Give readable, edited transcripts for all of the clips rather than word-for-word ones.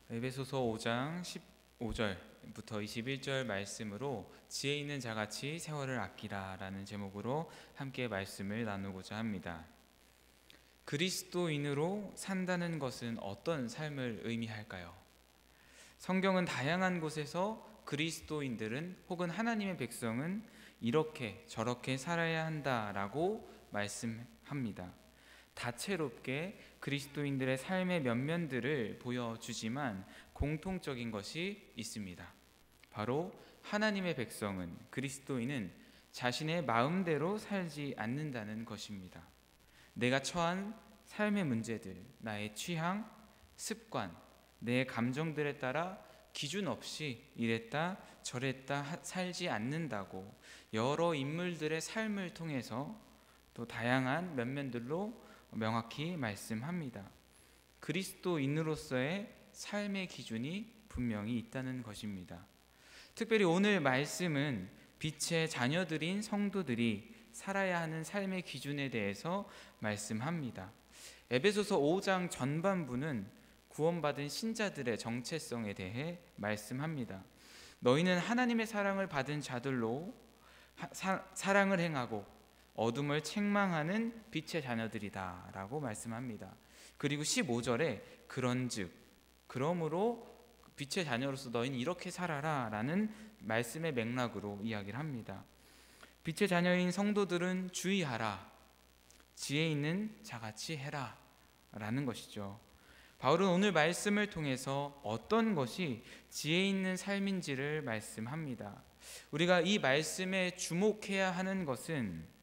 에베소서 5장 15절부터 21절 말씀으로 지혜 있는 자같이 세월을 아끼라 라는 제목으로 함께 말씀을 나누고자 합니다. 그리스도인으로 산다는 것은 어떤 삶을 의미할까요? 성경은 다양한 곳에서 그리스도인들은 혹은 하나님의 백성은 이렇게 저렇게 살아야 한다라고 말씀합니다. 다채롭게 그리스도인들의 삶의 면면들을 보여주지만 공통적인 것이 있습니다. 바로 하나님의 백성은, 그리스도인은 자신의 마음대로 살지 않는다는 것입니다. 내가 처한 삶의 문제들, 나의 취향, 습관, 내 감정들에 따라 기준 없이 이랬다 저랬다 살지 않는다고 여러 인물들의 삶을 통해서 또 다양한 면면들로 명확히 말씀합니다. 그리스도인으로서의 삶의 기준이 분명히 있다는 것입니다. 특별히 오늘 말씀은 빛의 자녀들인 성도들이 살아야 하는 삶의 기준에 대해서 말씀합니다. 에베소서 5장 전반부는 구원받은 신자들의 정체성에 대해 말씀합니다. 너희는 하나님의 사랑을 받은 자들로 사랑을 행하고 어둠을 책망하는 빛의 자녀들이다 라고 말씀합니다. 그리고 15절에 그런즉 그러므로 빛의 자녀로서 너희는 이렇게 살아라 라는 말씀의 맥락으로 이야기를 합니다. 빛의 자녀인 성도들은 주의하라, 지혜 있는 자같이 해라 라는 것이죠. 바울은 오늘 말씀을 통해서 어떤 것이 지혜 있는 삶인지를 말씀합니다. 우리가 이 말씀에 주목해야 하는 것은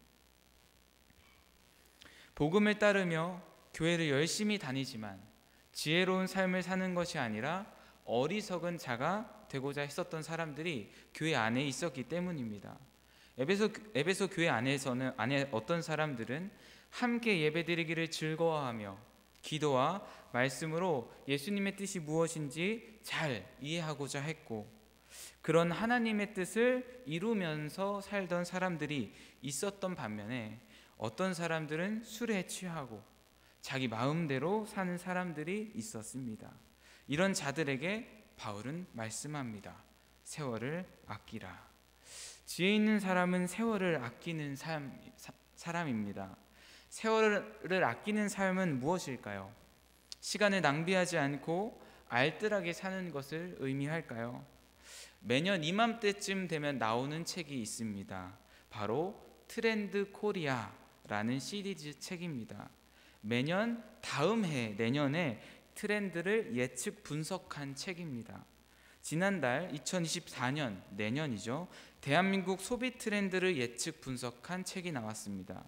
복음을 따르며 교회를 열심히 다니지만 지혜로운 삶을 사는 것이 아니라 어리석은 자가 되고자 했었던 사람들이 교회 안에 있었기 때문입니다. 에베소 교회 안에 어떤 사람들은 함께 예배드리기를 즐거워하며 기도와 말씀으로 예수님의 뜻이 무엇인지 잘 이해하고자 했고, 그런 하나님의 뜻을 이루면서 살던 사람들이 있었던 반면에 어떤 사람들은 술에 취하고 자기 마음대로 사는 사람들이 있었습니다. 이런 자들에게 바울은 말씀합니다. 세월을 아끼라. 지혜 있는 사람은 세월을 아끼는 사람입니다. 세월을 아끼는 삶은 무엇일까요? 시간을 낭비하지 않고 알뜰하게 사는 것을 의미할까요? 매년 이맘때쯤 되면 나오는 책이 있습니다. 바로 트렌드 코리아라는 시리즈 책입니다. 매년 다음 해 내년에 트렌드를 예측 분석한 책입니다. 지난달 2024년 내년이죠. 대한민국 소비 트렌드를 예측 분석한 책이 나왔습니다.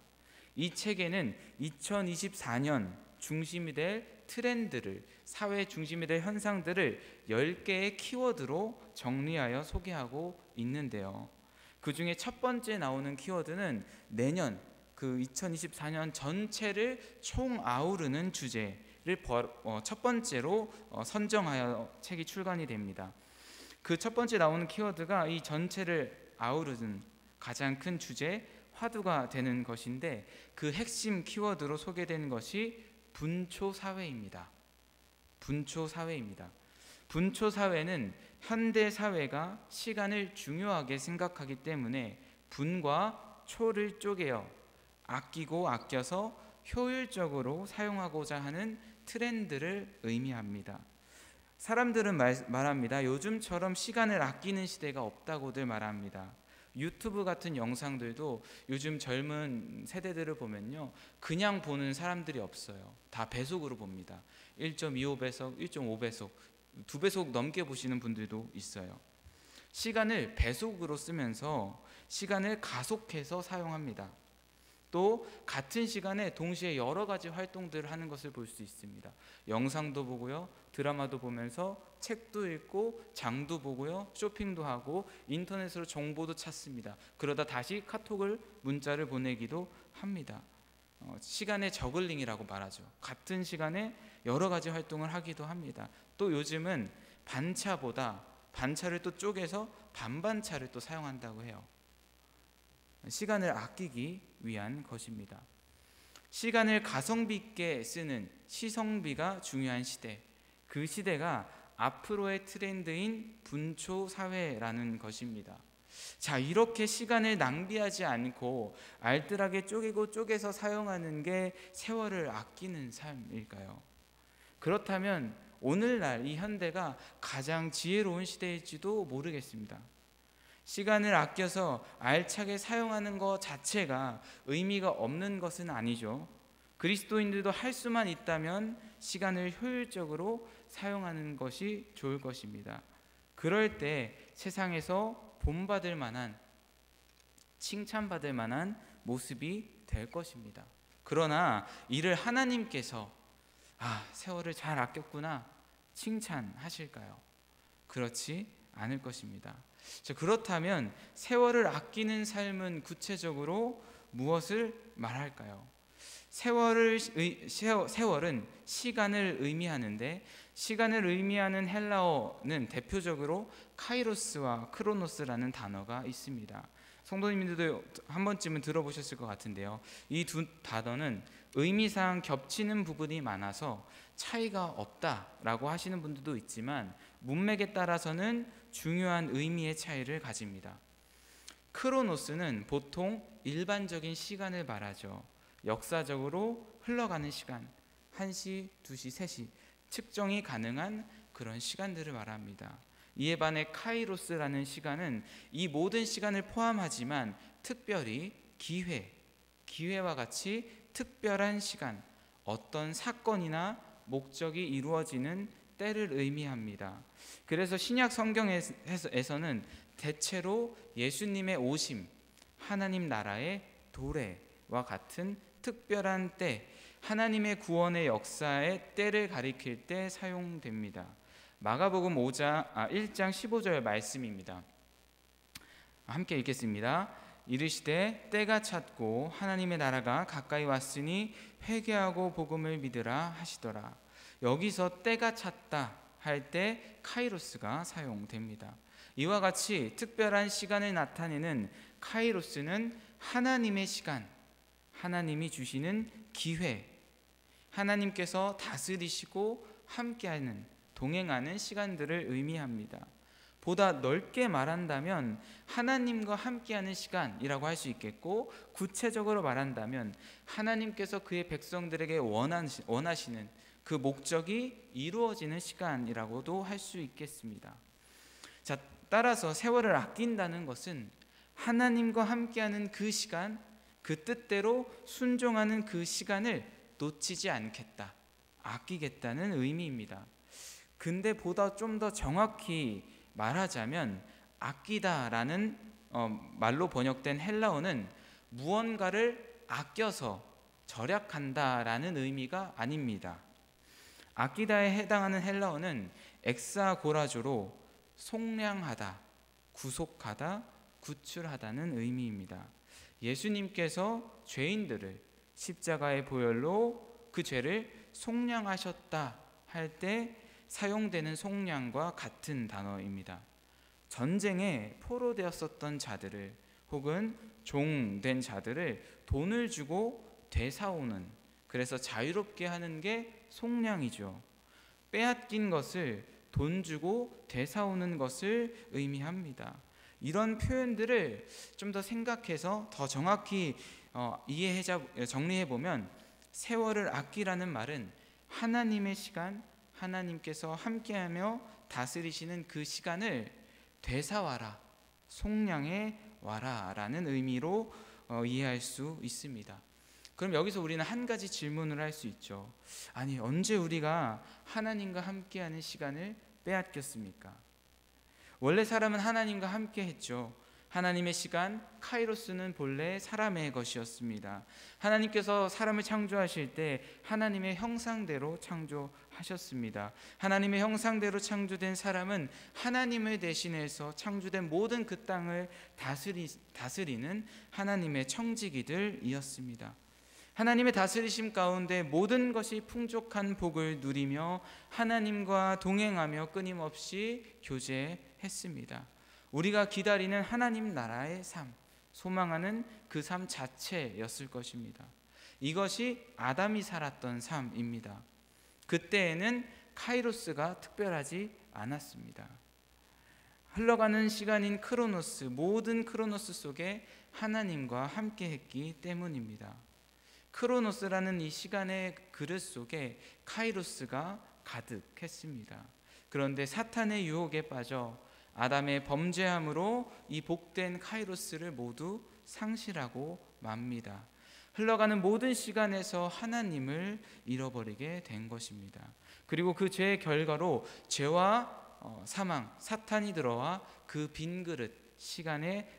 이 책에는 2024년 중심이 될 트렌드를, 사회 중심이 될 현상들을 10개의 키워드로 정리하여 소개하고 있는데요. 그 중에 첫 번째 나오는 키워드는 내년 그 2024년 전체를 총 아우르는 주제를 첫 번째로 선정하여 책이 출간이 됩니다. 그 첫 번째 나오는 키워드가 이 전체를 아우르는 가장 큰 주제, 화두가 되는 것인데, 그 핵심 키워드로 소개되는 것이 분초사회입니다. 분초사회입니다. 분초사회는 현대사회가 시간을 중요하게 생각하기 때문에 분과 초를 쪼개어 아끼고 아껴서 효율적으로 사용하고자 하는 트렌드를 의미합니다. 사람들은 말합니다. 요즘처럼 시간을 아끼는 시대가 없다고들 말합니다. 유튜브 같은 영상들도 요즘 젊은 세대들을 보면요, 그냥 보는 사람들이 없어요. 다 배속으로 봅니다. 1.25배속, 1.5배속, 2배속 넘게 보시는 분들도 있어요. 시간을 배속으로 쓰면서 시간을 가속해서 사용합니다. 또 같은 시간에 동시에 여러 가지 활동들을 하는 것을 볼 수 있습니다. 영상도 보고요, 드라마도 보면서 책도 읽고 장도 보고요, 쇼핑도 하고 인터넷으로 정보도 찾습니다. 그러다 다시 카톡을, 문자를 보내기도 합니다. 시간의 저글링이라고 말하죠. 같은 시간에 여러 가지 활동을 하기도 합니다. 또 요즘은 반차보다 반차를 또 쪼개서 반반차를 또 사용한다고 해요. 시간을 아끼기 위한 것입니다. 시간을 가성비 있게 쓰는 시성비가 중요한 시대, 그 시대가 앞으로의 트렌드인 분초 사회라는 것입니다. 자, 이렇게 시간을 낭비하지 않고 알뜰하게 쪼개고 쪼개서 사용하는 게 세월을 아끼는 삶일까요? 그렇다면 오늘날 이 현대가 가장 지혜로운 시대일지도 모르겠습니다. 시간을 아껴서 알차게 사용하는 것 자체가 의미가 없는 것은 아니죠. 그리스도인들도 할 수만 있다면 시간을 효율적으로 사용하는 것이 좋을 것입니다. 그럴 때 세상에서 본받을 만한, 칭찬받을 만한 모습이 될 것입니다. 그러나 이를 하나님께서 세월을 잘 아꼈구나 칭찬하실까요? 그렇지 않을 것입니다. 그렇다면 세월을 아끼는 삶은 구체적으로 무엇을 말할까요? 세월은 시간을 의미하는데, 시간을 의미하는 헬라어는 대표적으로 카이로스와 크로노스라는 단어가 있습니다. 성도님들도 한 번쯤은 들어보셨을 것 같은데요. 이 두 단어는 의미상 겹치는 부분이 많아서 차이가 없다라고 하시는 분들도 있지만, 문맥에 따라서는 중요한 의미의 차이를 가집니다. 크로노스는 보통 일반적인 시간을 말하죠. 역사적으로 흘러가는 시간, 1시, 2시, 3시 측정이 가능한 그런 시간들을 말합니다. 이에 반해 카이로스라는 시간은 이 모든 시간을 포함하지만 특별히 기회와 같이 특별한 시간, 어떤 사건이나 목적이 이루어지는 때를 의미합니다. 그래서 신약 성경에서는 대체로 예수님의 오심, 하나님 나라의 도래와 같은 특별한 때, 하나님의 구원의 역사의 때를 가리킬 때 사용됩니다. 마가복음 1장 15절 말씀입니다. 함께 읽겠습니다. 이르시되 때가 찼고 하나님의 나라가 가까이 왔으니 회개하고 복음을 믿으라 하시더라. 여기서 때가 찼다 할 때 카이로스가 사용됩니다. 이와 같이 특별한 시간을 나타내는 카이로스는 하나님의 시간, 하나님이 주시는 기회, 하나님께서 다스리시고 함께하는, 동행하는 시간들을 의미합니다. 보다 넓게 말한다면 하나님과 함께하는 시간이라고 할 수 있겠고, 구체적으로 말한다면 하나님께서 그의 백성들에게 원하시는 그 목적이 이루어지는 시간이라고도 할 수 있겠습니다. 자, 따라서 세월을 아낀다는 것은 하나님과 함께하는 그 시간, 그 뜻대로 순종하는 그 시간을 놓치지 않겠다, 아끼겠다는 의미입니다. 근데 보다 좀 더 정확히 말하자면 아끼다라는 말로 번역된 헬라어는 무언가를 아껴서 절약한다라는 의미가 아닙니다. 아끼다에 해당하는 헬라어는 엑사고라조로 속량하다, 구속하다, 구출하다는 의미입니다. 예수님께서 죄인들을 십자가의 보혈로 그 죄를 속량하셨다 할 때 사용되는 속량과 같은 단어입니다. 전쟁에 포로되었었던 자들을, 혹은 종된 자들을 돈을 주고 되사오는, 그래서 자유롭게 하는 게 속량이죠. 빼앗긴 것을 돈 주고 되사오는 것을 의미합니다. 이런 표현들을 좀 더 생각해서 더 정확히 정리해보면, 세월을 아끼라는 말은 하나님의 시간, 하나님께서 함께하며 다스리시는 그 시간을 되사와라, 속량해 와라 라는 의미로 이해할 수 있습니다. 그럼 여기서 우리는 한 가지 질문을 할 수 있죠. 아니, 언제 우리가 하나님과 함께하는 시간을 빼앗겼습니까? 원래 사람은 하나님과 함께 했죠. 하나님의 시간, 카이로스는 본래 사람의 것이었습니다. 하나님께서 사람을 창조하실 때 하나님의 형상대로 창조하셨습니다. 하나님의 형상대로 창조된 사람은 하나님을 대신해서 창조된 모든 그 땅을 다스리는 하나님의 청지기들이었습니다. 하나님의 다스리심 가운데 모든 것이 풍족한 복을 누리며 하나님과 동행하며 끊임없이 교제했습니다. 우리가 기다리는 하나님 나라의 삶, 소망하는 그 삶 자체였을 것입니다. 이것이 아담이 살았던 삶입니다. 그때에는 카이로스가 특별하지 않았습니다. 흘러가는 시간인 크로노스, 모든 크로노스 속에 하나님과 함께 했기 때문입니다. 크로노스라는 이 시간의 그릇 속에 카이로스가 가득했습니다. 그런데 사탄의 유혹에 빠져 아담의 범죄함으로 이 복된 카이로스를 모두 상실하고 맙니다. 흘러가는 모든 시간에서 하나님을 잃어버리게 된 것입니다. 그리고 그 죄의 결과로 죄와 사망, 사탄이 들어와 그 빈 그릇, 시간의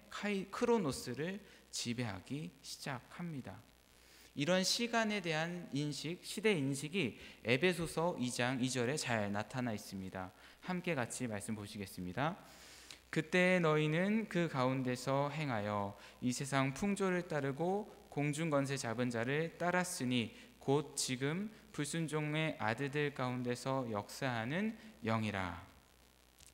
크로노스를 지배하기 시작합니다. 이런 시간에 대한 인식, 시대 인식이 에베소서 2장 2절에 잘 나타나 있습니다. 함께 같이 말씀 보시겠습니다. 그때 너희는 그 가운데서 행하여 이 세상 풍조를 따르고 공중 권세 잡은 자를 따랐으니 곧 지금 불순종의 아들들 가운데서 역사하는 영이라.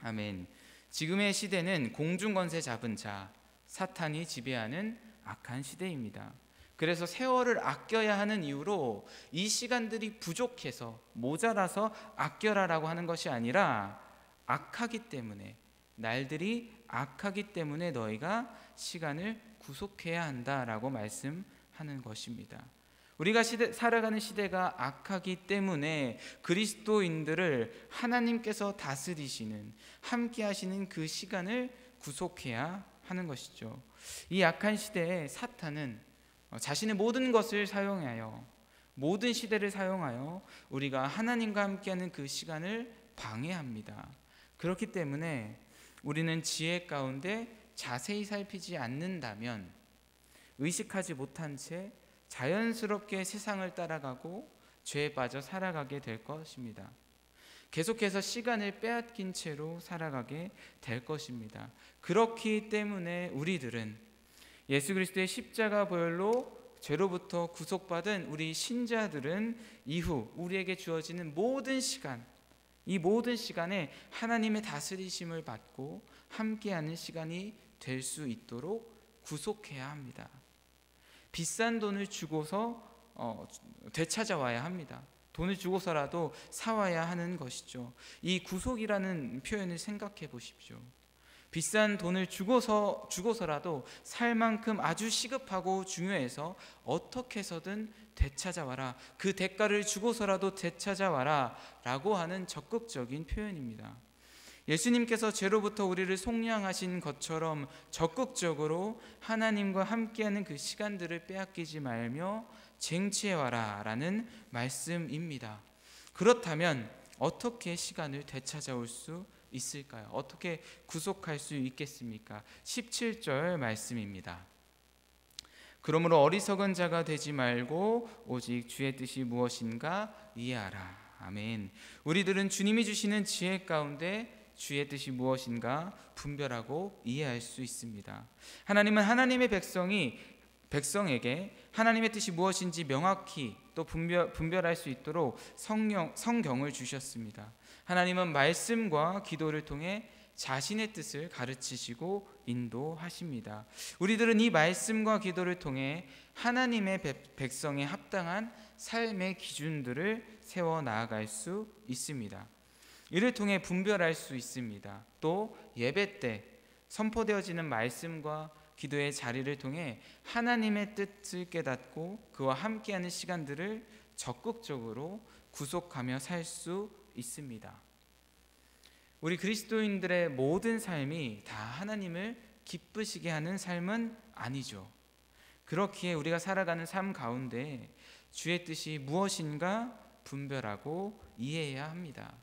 아멘. 지금의 시대는 공중 권세 잡은 자, 사탄이 지배하는 악한 시대입니다. 그래서 세월을 아껴야 하는 이유로 이 시간들이 부족해서 모자라서 아껴라라고 하는 것이 아니라 악하기 때문에, 날들이 악하기 때문에 너희가 시간을 구속해야 한다라고 말씀하는 것입니다. 우리가 살아가는 시대가 악하기 때문에 그리스도인들을 하나님께서 다스리시는, 함께 하시는 그 시간을 구속해야 하는 것이죠. 이 악한 시대에 사탄은 자신의 모든 것을 사용하여, 모든 시대를 사용하여 우리가 하나님과 함께하는 그 시간을 방해합니다. 그렇기 때문에 우리는 지혜 가운데 자세히 살피지 않는다면 의식하지 못한 채 자연스럽게 세상을 따라가고 죄에 빠져 살아가게 될 것입니다. 계속해서 시간을 빼앗긴 채로 살아가게 될 것입니다. 그렇기 때문에 우리들은 예수 그리스도의 십자가 보혈로 죄로부터 구속받은 우리 신자들은 이후 우리에게 주어지는 모든 시간, 이 모든 시간에 하나님의 다스리심을 받고 함께하는 시간이 될 수 있도록 구속해야 합니다. 비싼 돈을 주고서 되찾아와야 합니다. 돈을 주고서라도 사와야 하는 것이죠. 이 구속이라는 표현을 생각해 보십시오. 비싼 돈을 주고서라도 살 만큼 아주 시급하고 중요해서 어떻게 해서든 되찾아와라, 그 대가를 주고서라도 되찾아와라 라고 하는 적극적인 표현입니다. 예수님께서 죄로부터 우리를 속량하신 것처럼 적극적으로 하나님과 함께하는 그 시간들을 빼앗기지 말며 쟁취해와라 라는 말씀입니다. 그렇다면 어떻게 시간을 되찾아올 수 있을까요? 어떻게 구속할 수 있겠습니까? 17절 말씀입니다. 그러므로 어리석은 자가 되지 말고 오직 주의 뜻이 무엇인가 이해하라. 아멘. 우리들은 주님이 주시는 지혜 가운데 주의 뜻이 무엇인가 분별하고 이해할 수 있습니다. 하나님은 하나님의 백성에게 하나님의 뜻이 무엇인지 명확히 또 분별할 수 있도록 성경을 주셨습니다. 하나님은 말씀과 기도를 통해 자신의 뜻을 가르치시고 인도하십니다. 우리들은 이 말씀과 기도를 통해 하나님의 백성에 합당한 삶의 기준들을 세워 나아갈 수 있습니다. 이를 통해 분별할 수 있습니다. 또 예배 때 선포되어지는 말씀과 기도의 자리를 통해 하나님의 뜻을 깨닫고 그와 함께하는 시간들을 적극적으로 구속하며 살 수 있습니다. 우리 그리스도인들의 모든 삶이 다 하나님을 기쁘시게 하는 삶은 아니죠. 그렇기에 우리가 살아가는 삶 가운데 주의 뜻이 무엇인가 분별하고 이해해야 합니다.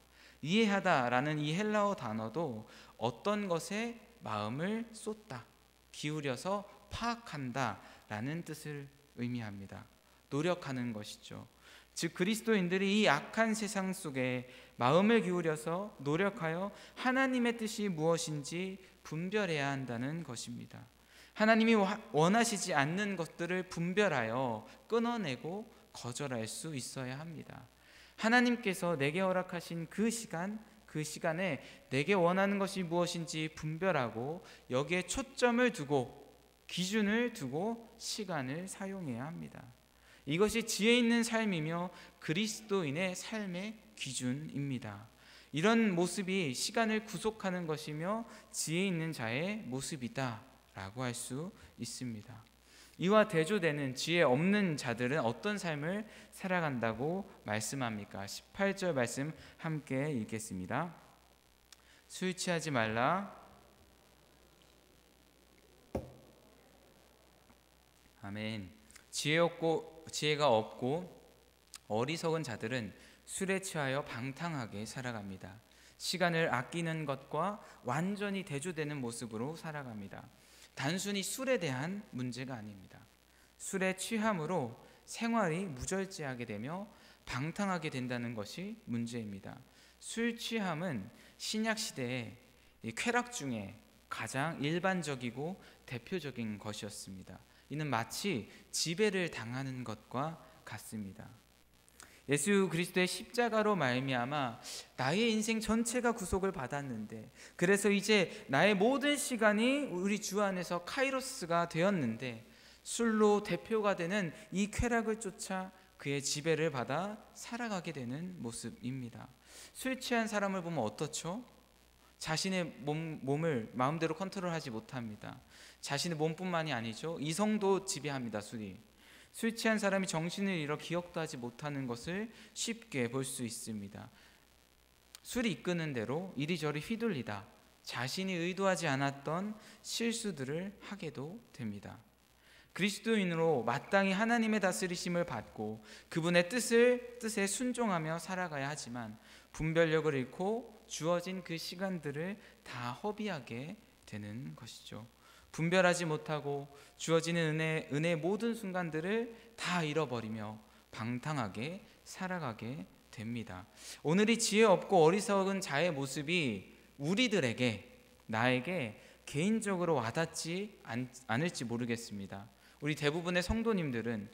이해하다라는 이 헬라어 단어도 어떤 것에 마음을 쏟다, 기울여서 파악한다라는 뜻을 의미합니다. 노력하는 것이죠. 즉 그리스도인들이 이 악한 세상 속에 마음을 기울여서 노력하여 하나님의 뜻이 무엇인지 분별해야 한다는 것입니다. 하나님이 원하시지 않는 것들을 분별하여 끊어내고 거절할 수 있어야 합니다. 하나님께서 내게 허락하신 그 시간에 내게 원하는 것이 무엇인지 분별하고 여기에 초점을 두고 기준을 두고 시간을 사용해야 합니다. 이것이 지혜 있는 삶이며 그리스도인의 삶의 기준입니다. 이런 모습이 시간을 구속하는 것이며 지혜 있는 자의 모습이다라고 할 수 있습니다. 이와 대조되는 지혜 없는 자들은 어떤 삶을 살아간다고 말씀합니까? 18절 말씀 함께 읽겠습니다. 술 취하지 말라. 아멘. 지혜가 없고 어리석은 자들은 술에 취하여 방탕하게 살아갑니다. 시간을 아끼는 것과 완전히 대조되는 모습으로 살아갑니다. 단순히 술에 대한 문제가 아닙니다. 술에 취함으로 생활이 무절제하게 되며 방탕하게 된다는 것이 문제입니다. 술 취함은 신약 시대의 쾌락 중에 가장 일반적이고 대표적인 것이었습니다. 이는 마치 지배를 당하는 것과 같습니다. 예수 그리스도의 십자가로 말미암아 나의 인생 전체가 구속을 받았는데, 그래서 이제 나의 모든 시간이 우리 주 안에서 카이로스가 되었는데, 술로 대표가 되는 이 쾌락을 쫓아 그의 지배를 받아 살아가게 되는 모습입니다. 술 취한 사람을 보면 어떻죠? 자신의 몸을 마음대로 컨트롤하지 못합니다. 자신의 몸뿐만이 아니죠, 이성도 지배합니다. 술 취한 사람이 정신을 잃어 기억도 하지 못하는 것을 쉽게 볼 수 있습니다. 술이 이끄는 대로 이리저리 휘둘리다 자신이 의도하지 않았던 실수들을 하게도 됩니다. 그리스도인으로 마땅히 하나님의 다스리심을 받고 그분의 뜻에 순종하며 살아가야 하지만 분별력을 잃고 주어진 그 시간들을 다 허비하게 되는 것이죠. 분별하지 못하고 주어지는 은혜의 모든 순간들을 다 잃어버리며 방탕하게 살아가게 됩니다. 오늘 이 지혜 없고 어리석은 자의 모습이 나에게 개인적으로 와닿지 않을지 모르겠습니다. 우리 대부분의 성도님들은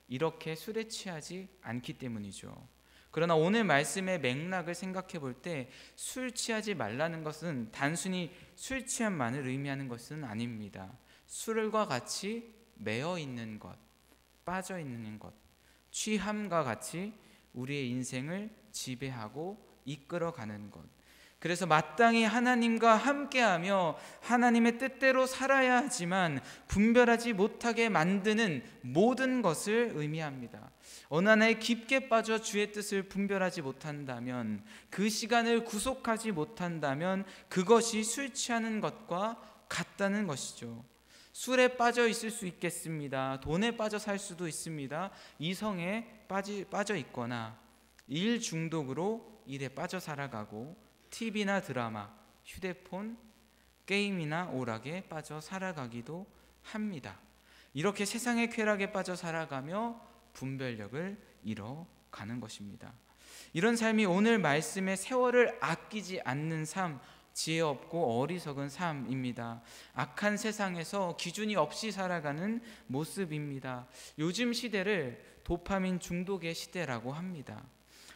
이렇게 술에 취하지 않기 때문이죠. 그러나 오늘 말씀의 맥락을 생각해 볼 때 술 취하지 말라는 것은 단순히 술 취함만을 의미하는 것은 아닙니다. 술과 같이 매여 있는 것, 빠져 있는 것, 취함과 같이 우리의 인생을 지배하고 이끌어가는 것. 그래서 마땅히 하나님과 함께하며 하나님의 뜻대로 살아야 하지만 분별하지 못하게 만드는 모든 것을 의미합니다. 어느 하나에 깊게 빠져 주의 뜻을 분별하지 못한다면, 그 시간을 구속하지 못한다면 그것이 술 취하는 것과 같다는 것이죠. 술에 빠져 있을 수 있겠습니다. 돈에 빠져 살 수도 있습니다. 이성에 빠져 있거나 일 중독으로 일에 빠져 살아가고 TV나 드라마, 휴대폰, 게임이나 오락에 빠져 살아가기도 합니다. 이렇게 세상의 쾌락에 빠져 살아가며 분별력을 잃어가는 것입니다. 이런 삶이 오늘 말씀의 세월을 아끼지 않는 삶, 지혜 없고 어리석은 삶입니다. 악한 세상에서 기준이 없이 살아가는 모습입니다. 요즘 시대를 도파민 중독의 시대라고 합니다.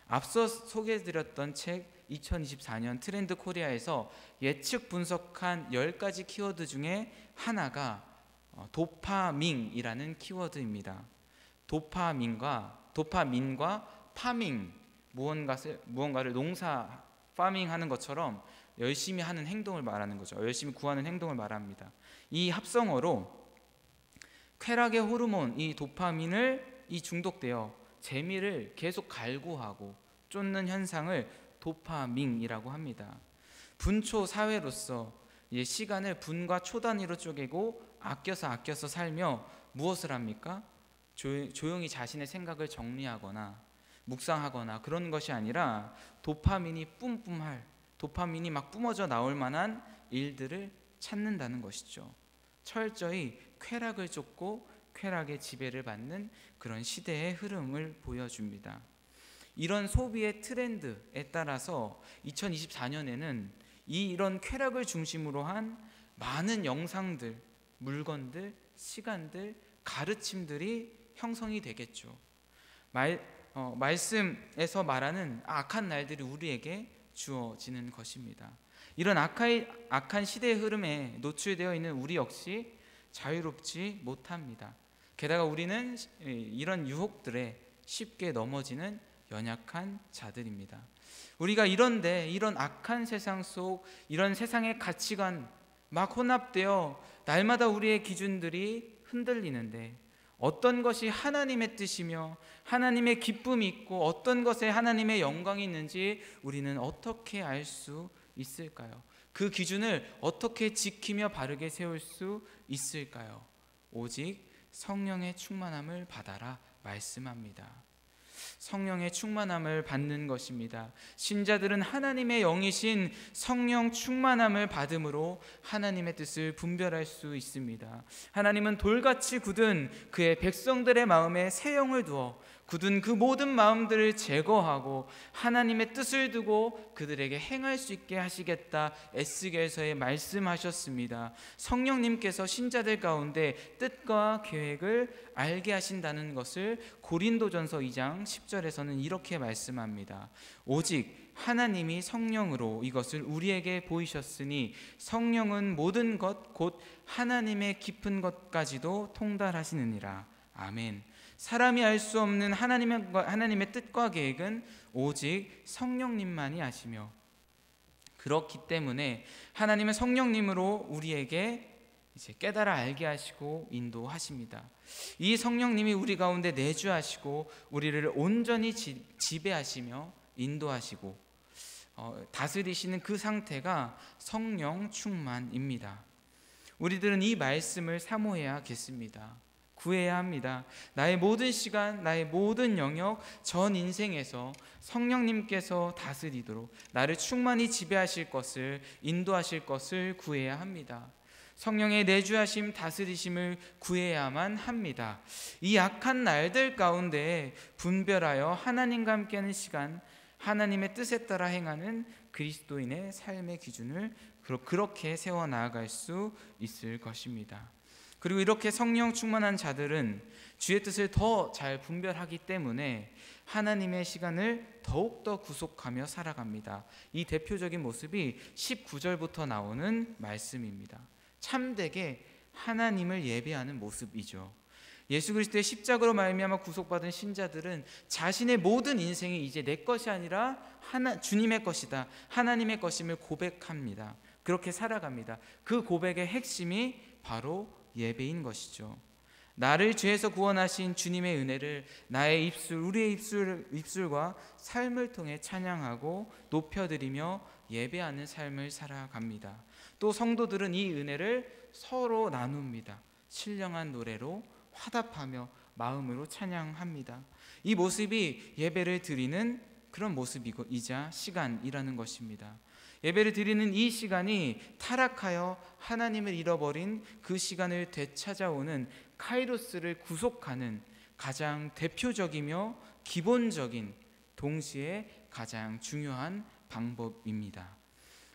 앞서 소개해드렸던 책 2024년 트렌드 코리아에서 예측 분석한 10가지 키워드 중에 하나가 도파민이라는 키워드입니다. 도파민과 파밍, 무언가를 농사 파밍하는 것처럼 열심히 하는 행동을 말하는 거죠. 열심히 구하는 행동을 말합니다. 이 합성어로 쾌락의 호르몬 이 도파민을 중독되어 재미를 계속 갈구하고 쫓는 현상을 도파민이라고 합니다. 분초 사회로서 시간을 분과 초 단위로 쪼개고 아껴서 살며 무엇을 합니까? 조용히 자신의 생각을 정리하거나 묵상하거나 그런 것이 아니라 도파민이 막 뿜어져 나올 만한 일들을 찾는다는 것이죠. 철저히 쾌락을 쫓고 쾌락의 지배를 받는 그런 시대의 흐름을 보여줍니다. 이런 소비의 트렌드에 따라서 2024년에는 이런 쾌락을 중심으로 한 많은 영상들, 물건들, 시간들, 가르침들이 형성이 되겠죠. 말씀에서 말하는 악한 날들이 우리에게 주어지는 것입니다. 이런 악한 시대의 흐름에 노출되어 있는 우리 역시 자유롭지 못합니다. 게다가 우리는 이런 유혹들에 쉽게 넘어지는 연약한 자들입니다. 우리가 이런 악한 세상 속 이런 세상의 가치관 막 혼합되어 날마다 우리의 기준들이 흔들리는데 어떤 것이 하나님의 뜻이며 하나님의 기쁨이 있고 어떤 것에 하나님의 영광이 있는지 우리는 어떻게 알 수 있을까요? 그 기준을 어떻게 지키며 바르게 세울 수 있을까요? 오직 성령의 충만함을 받아라 말씀합니다. 성령의 충만함을 받는 것입니다. 신자들은 하나님의 영이신 성령 충만함을 받음으로 하나님의 뜻을 분별할 수 있습니다. 하나님은 돌같이 굳은 그의 백성들의 마음에 새 영을 두어 굳은 그 모든 마음들을 제거하고 하나님의 뜻을 두고 그들에게 행할 수 있게 하시겠다 에스겔서에 말씀하셨습니다. 성령님께서 신자들 가운데 뜻과 계획을 알게 하신다는 것을 고린도전서 2장 10절에서는 이렇게 말씀합니다. 오직 하나님이 성령으로 이것을 우리에게 보이셨으니 성령은 모든 것 곧 하나님의 깊은 것까지도 통달하시느니라. 아멘. 사람이 알 수 없는 하나님의 뜻과 계획은 오직 성령님만이 아시며 그렇기 때문에 하나님의 성령님으로 우리에게 이제 깨달아 알게 하시고 인도하십니다. 이 성령님이 우리 가운데 내주하시고 우리를 온전히 지배하시며 인도하시고 다스리시는 그 상태가 성령 충만입니다. 우리들은 이 말씀을 사모해야겠습니다. 구해야 합니다. 나의 모든 시간, 나의 모든 영역, 전 인생에서 성령님께서 다스리도록 나를 충만히 지배하실 것을, 인도하실 것을 구해야 합니다. 성령의 내주하심, 다스리심을 구해야만 합니다. 이 악한 날들 가운데 분별하여 하나님과 함께하는 시간, 하나님의 뜻에 따라 행하는 그리스도인의 삶의 기준을 그렇게 세워나갈 수 있을 것입니다. 그리고 이렇게 성령 충만한 자들은 주의 뜻을 더 잘 분별하기 때문에 하나님의 시간을 더욱더 구속하며 살아갑니다. 이 대표적인 모습이 19절부터 나오는 말씀입니다. 참되게 하나님을 예배하는 모습이죠. 예수 그리스도의 십자가로 말미암아 구속받은 신자들은 자신의 모든 인생이 이제 내 것이 아니라 주님의 것이다, 하나님의 것임을 고백합니다. 그렇게 살아갑니다. 그 고백의 핵심이 바로 예배인 것이죠. 나를 죄에서 구원하신 주님의 은혜를 나의 입술, 우리의 입술과 삶을 통해 찬양하고 높여드리며 예배하는 삶을 살아갑니다. 또 성도들은 이 은혜를 서로 나눕니다. 신령한 노래로 화답하며 마음으로 찬양합니다. 이 모습이 예배를 드리는 그런 모습이자 시간이라는 것입니다. 예배를 드리는 이 시간이 타락하여 하나님을 잃어버린 그 시간을 되찾아오는 카이로스를 구속하는 가장 대표적이며 기본적인, 동시에 가장 중요한 방법입니다.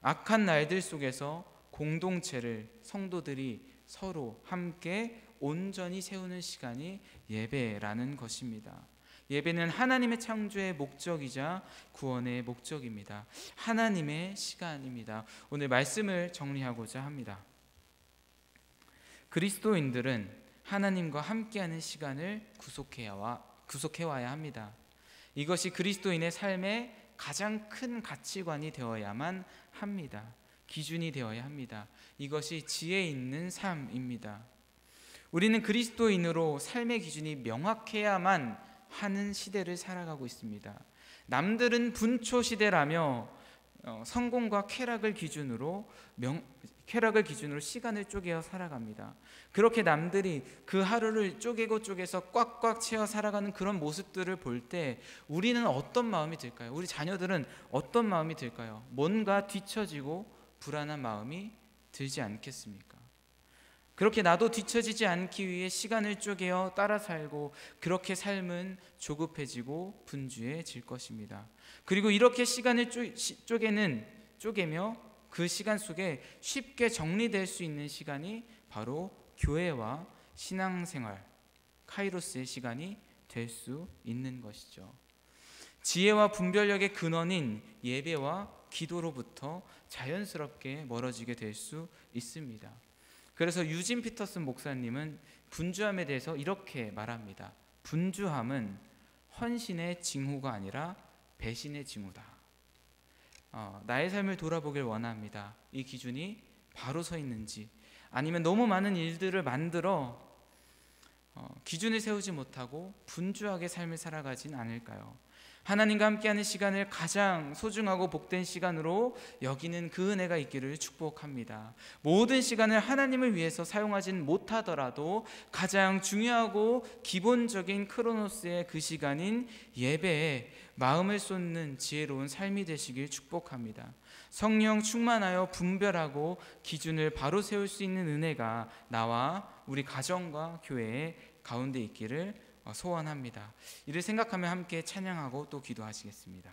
악한 날들 속에서 공동체를, 성도들이 서로 함께 온전히 세우는 시간이 예배라는 것입니다. 예배는 하나님의 창조의 목적이자 구원의 목적입니다. 하나님의 시간입니다. 오늘 말씀을 정리하고자 합니다. 그리스도인들은 하나님과 함께하는 시간을 구속해와야 합니다. 이것이 그리스도인의 삶의 가장 큰 가치관이 되어야만 합니다. 기준이 되어야 합니다. 이것이 지혜 있는 삶입니다. 우리는 그리스도인으로 삶의 기준이 명확해야만 하는 시대를 살아가고 있습니다. 남들은 분초 시대라며 성공과 쾌락을 기준으로 시간을 쪼개어 살아갑니다. 그렇게 남들이 그 하루를 쪼개서 꽉꽉 채워 살아가는 그런 모습들을 볼 때 우리는 어떤 마음이 들까요? 우리 자녀들은 어떤 마음이 들까요? 뭔가 뒤처지고 불안한 마음이 들지 않겠습니까? 그렇게 나도 뒤처지지 않기 위해 시간을 쪼개어 따라 살고 그렇게 삶은 조급해지고 분주해질 것입니다. 그리고 이렇게 시간을 쪼개며 그 시간 속에 쉽게 정리될 수 있는 시간이 바로 교회와 신앙생활, 카이로스의 시간이 될 수 있는 것이죠. 지혜와 분별력의 근원인 예배와 기도로부터 자연스럽게 멀어지게 될 수 있습니다. 그래서 유진 피터슨 목사님은 분주함에 대해서 이렇게 말합니다. 분주함은 헌신의 징후가 아니라 배신의 징후다. 나의 삶을 돌아보길 원합니다. 이 기준이 바로 서 있는지, 아니면 너무 많은 일들을 만들어 기준을 세우지 못하고 분주하게 삶을 살아가진 않을까요? 하나님과 함께하는 시간을 가장 소중하고 복된 시간으로 여기는 그 은혜가 있기를 축복합니다. 모든 시간을 하나님을 위해서 사용하진 못하더라도 가장 중요하고 기본적인 크로노스의 그 시간인 예배에 마음을 쏟는 지혜로운 삶이 되시길 축복합니다. 성령 충만하여 분별하고 기준을 바로 세울 수 있는 은혜가 나와 우리 가정과 교회의 가운데 있기를 소원합니다. 이를 생각하며 함께 찬양하고 또 기도하시겠습니다.